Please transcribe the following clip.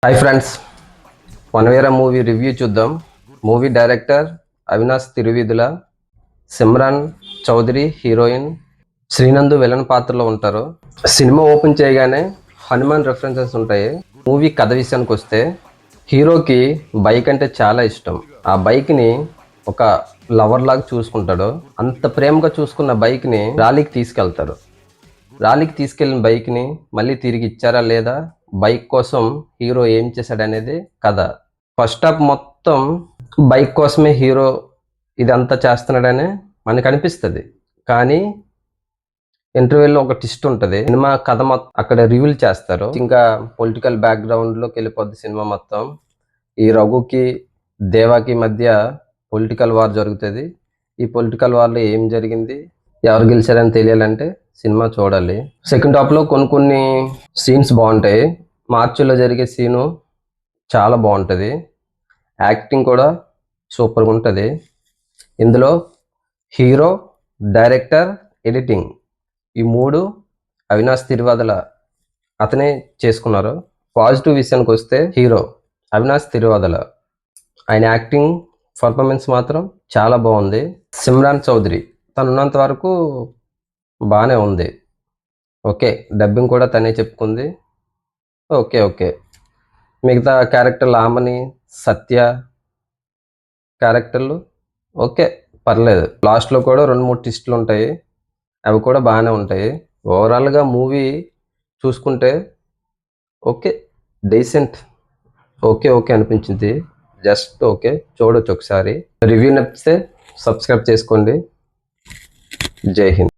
Hi friends, Vanavera movie review చూద్దాం. Movie director Avinash Thiruveedhula, Simran Chowdhary heroine, Srinandu villain పాత్రలో ఉంటారు. సినిమా ఓపెన్ చేయగానే హనుమాన్ రెఫరెన్సెస్ ఉంటాయి. మూవీ కథ విషయానికి వస్తే, హీరోకి బైక్ అంటే చాలా ఇష్టం. ఆ బైక్ని ఒక లవర్ లాగా చూసుకుంటాడు. అంత ప్రేమగా చూసుకున్న బైక్ని ర్యాలీకి తీసుకెళ్తారు. ర్యాలీకి తీసుకెళ్ళిన బైక్ని మళ్ళీ తిరిగి ఇచ్చారా లేదా, బైక్ కోసం హీరో ఏం చేశాడనేది కథ. ఫస్ట్ హాఫ్ మొత్తం బైక్ కోసమే హీరో ఇదంతా చేస్తున్నాడనే మనకు అనిపిస్తుంది. కానీ ఇంటర్వ్యూలో ఒక ట్విస్ట్ ఉంటుంది. సినిమా కథ మొత్తం అక్కడ రివీల్ చేస్తారు. ఇంకా పొలిటికల్ బ్యాక్గ్రౌండ్లోకి వెళ్ళిపోద్ది సినిమా మొత్తం. ఈ రఘుకి దేవాకి మధ్య పొలిటికల్ వార్ జరుగుతుంది. ఈ పొలిటికల్ వార్లో ఏం జరిగింది, ఎవరు గెలిచారని తెలియాలంటే సినిమా చూడాలి. సెకండ్ హాఫ్లో కొన్ని సీన్స్ బాగుంటాయి. మార్చిలో జరిగే సీను చాలా బాగుంటుంది. యాక్టింగ్ కూడా సూపర్గా ఉంటుంది. ఇందులో హీరో, డైరెక్టర్, ఎడిటింగ్ ఈ మూడు అవినాష్ తిరువదల అతనే చేసుకున్నారు. పాజిటివ్ విషయానికి వస్తే హీరో అవినాష్ తిరువదల, ఆయన యాక్టింగ్ పర్ఫార్మెన్స్ మాత్రం చాలా బాగుంది. సిమ్రాన్ చౌదరి తను ఉన్నంత వరకు బాగానే ఉంది. ఓకే, డబ్బింగ్ కూడా తనే చెప్పుకుంది. ఓకే ఓకే మిగతా క్యారెక్టర్లు ఆమని, సత్య క్యారెక్టర్లు ఓకే, పర్లేదు. లాస్ట్లో కూడా 2-3 ట్విస్టులు ఉంటాయి, అవి కూడా బాగానే ఉంటాయి. ఓవరాల్గా మూవీ చూసుకుంటే ఓకే, డీసెంట్, ఓకే ఓకే అనిపించింది. జస్ట్ ఓకే, చూడొచ్చు ఒకసారి. రివ్యూ నచ్చితే సబ్స్క్రైబ్ చేసుకోండి. జై హింద్.